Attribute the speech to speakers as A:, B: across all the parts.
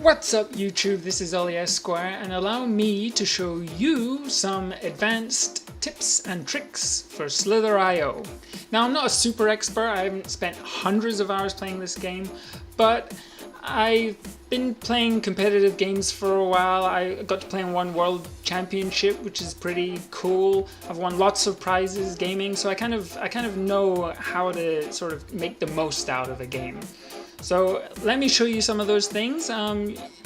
A: What's up YouTube, this is Ollie Esquire and allow me to show you some advanced tips and tricks for Slitherio. Now I'm not a super expert, I haven't spent hundreds of hours playing this game, but I've been playing competitive games for a while. I got to play in one world championship, which is pretty cool. I've won lots of prizes gaming, so I kind of know how to sort of make the most out of a game. So let me show you some of those things.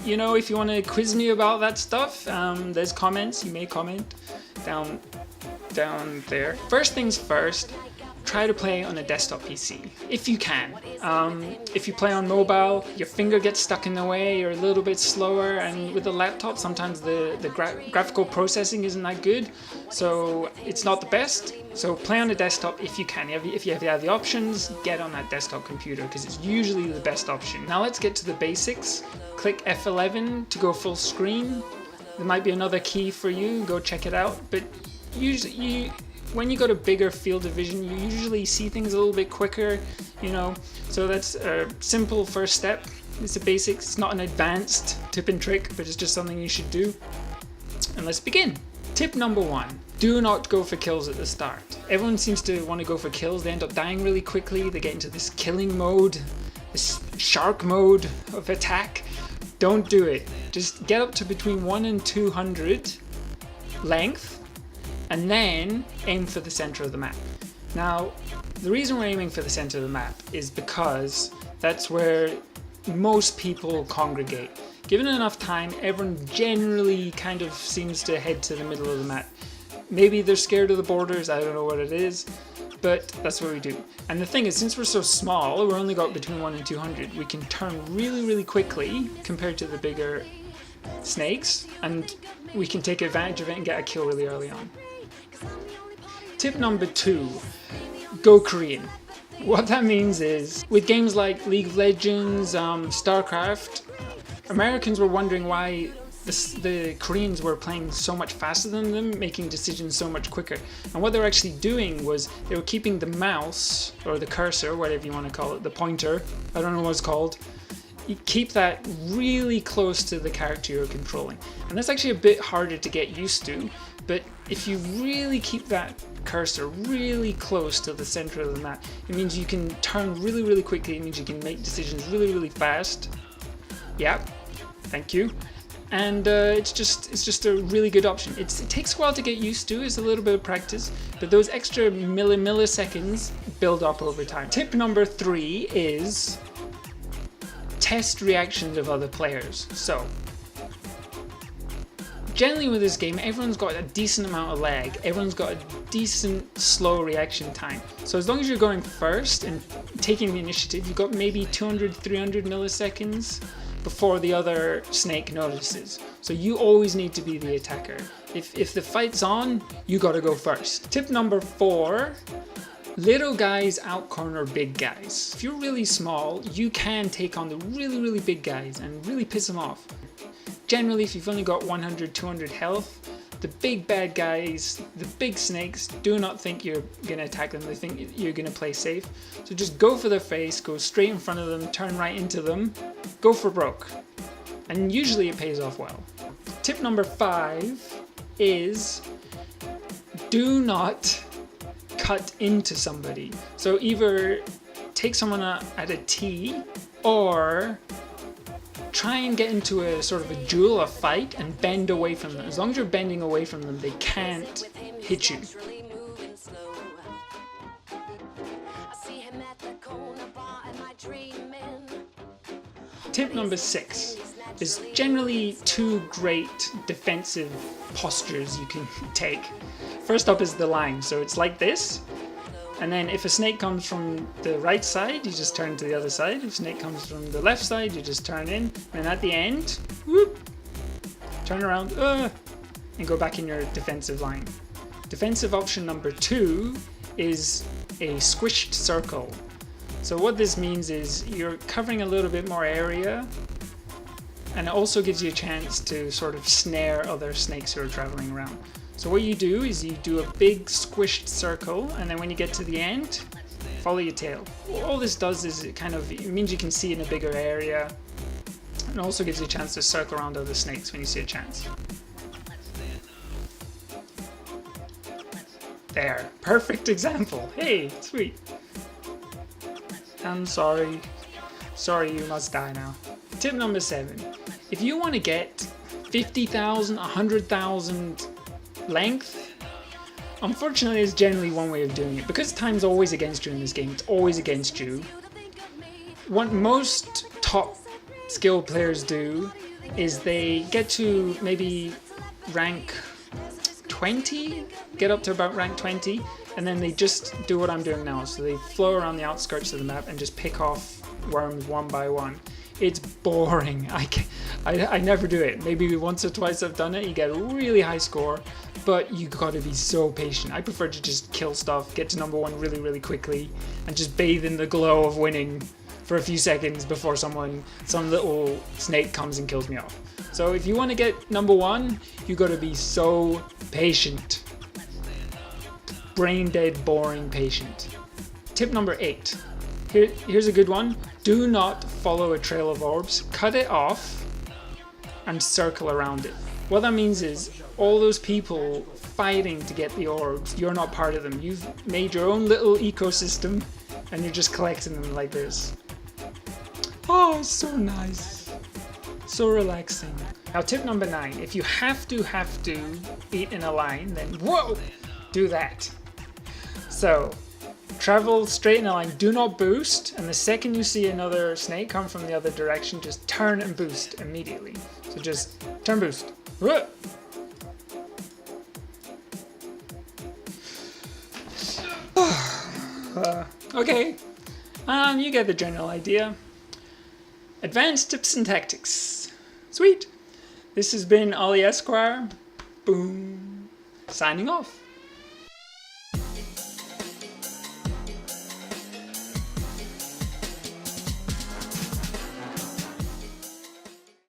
A: You know, if you want to quiz me about that stuff, there's comments. You may comment down there. First things first, try to play on a desktop PC if you can. If you play on mobile, your finger gets stuck in the way, you're a little bit slower, and with the laptop sometimes the graphical processing isn't that good, so it's not the best. So play on a desktop if you can. If you have the options, get on that desktop computer because it's usually the best option. Now let's get to the basics. Click F11 to go full screen. There might be another key for you, go check it out, but usually when you got a bigger field of vision, you usually see things a little bit quicker, you know, so that's a simple first step. It's a basic, it's not an advanced tip and trick, but it's just something you should do. And let's begin. Tip number one, do not go for kills at the start. Everyone seems to want to go for kills, they end up dying really quickly, they get into this killing mode, this shark mode of attack. Don't do it. Just get up to between 1 and 200 length, and then aim for the center of the map. Now, the reason we're aiming for the center of the map is because that's where most people congregate. Given enough time, everyone generally kind of seems to head to the middle of the map. Maybe they're scared of the borders, I don't know what it is, but that's what we do. And the thing is, since we're so small, we're only got between 1 and 200, we can turn really quickly compared to the bigger snakes, and we can take advantage of it and get a kill really early on. Tip number 2, go Korean. What that means is, with games like League of Legends, StarCraft, Americans were wondering why the Koreans were playing so much faster than them, making decisions so much quicker. And what they were actually doing was they were keeping the mouse, or the cursor, whatever you want to call it, the pointer, I don't know what it's called, you keep that really close to the character you're controlling. And that's actually a bit harder to get used to, but if you really keep that cursor really close to the center of the map, it means you can turn really quickly, it means you can make decisions really fast. Yeah, thank you. And it's just a really good option. It takes a while to get used to, it's a little bit of practice, but those extra milliseconds build up over time. Tip number 3 is test reactions of other players. So, generally with this game, everyone's got a decent amount of lag, everyone's got a decent slow reaction time. So as long as you're going first and taking the initiative, you've got maybe 200-300 milliseconds before the other snake notices. So you always need to be the attacker. If the fight's on, you gotta go first. Tip number 4, little guys outcorner big guys. If you're really small, you can take on the really big guys and really piss them off. Generally, if you've only got 100-200 health, the big bad guys, the big snakes, do not think you're going to attack them. They think you're going to play safe. So just go for their face, go straight in front of them, turn right into them, go for broke. And usually it pays off well. Tip number 5 is do not cut into somebody. So either take someone at a T, or try and get into a sort of a duel, a fight, and bend away from them. As long as you're bending away from them, they can't hit you. Tip number 6 is generally 2 great defensive postures you can take. First up is the line, so it's like this. And then if a snake comes from the right side, you just turn to the other side. If a snake comes from the left side, you just turn in. And at the end, whoop, turn around, and go back in your defensive line. Defensive option number 2 is a squished circle. So what this means is you're covering a little bit more area, and it also gives you a chance to sort of snare other snakes who are traveling around. So what you do is you do a big squished circle, and then when you get to the end, follow your tail. All this does is it means you can see in a bigger area. and also gives you a chance to circle around other snakes when you see a chance. There, perfect example. Hey, sweet. I'm sorry. Sorry, you must die now. Tip number 7. If you want to get 50,000, 100,000 length, unfortunately there's generally one way of doing it. Because time's always against you in this game, it's always against you. What most top skill players do is they get to maybe rank 20, get up to about rank 20, and then they just do what I'm doing now. So they flow around the outskirts of the map and just pick off worms one by one. It's boring. I never do it. Maybe once or twice I've done it, you get a really high score, but you gotta be so patient. I prefer to just kill stuff, get to number 1 really, really quickly, and just bathe in the glow of winning for a few seconds before some little snake comes and kills me off. So if you want to get number 1, you gotta be so patient. Brain dead, boring patient. Tip number 8. Here's a good one. Do not follow a trail of orbs. Cut it off and circle around it. What that means is all those people fighting to get the orbs, you're not part of them. You've made your own little ecosystem and you're just collecting them like this. Oh, it's so nice. So relaxing. Now tip number 9, if you have to eat in a line, then whoa, do that. So travel straight in a line, do not boost, and the second you see another snake come from the other direction, just turn and boost immediately. So just turn, boost. Okay, you get the general idea. Advanced tips and tactics. Sweet. This has been Ollie Esquire. Boom. Signing off.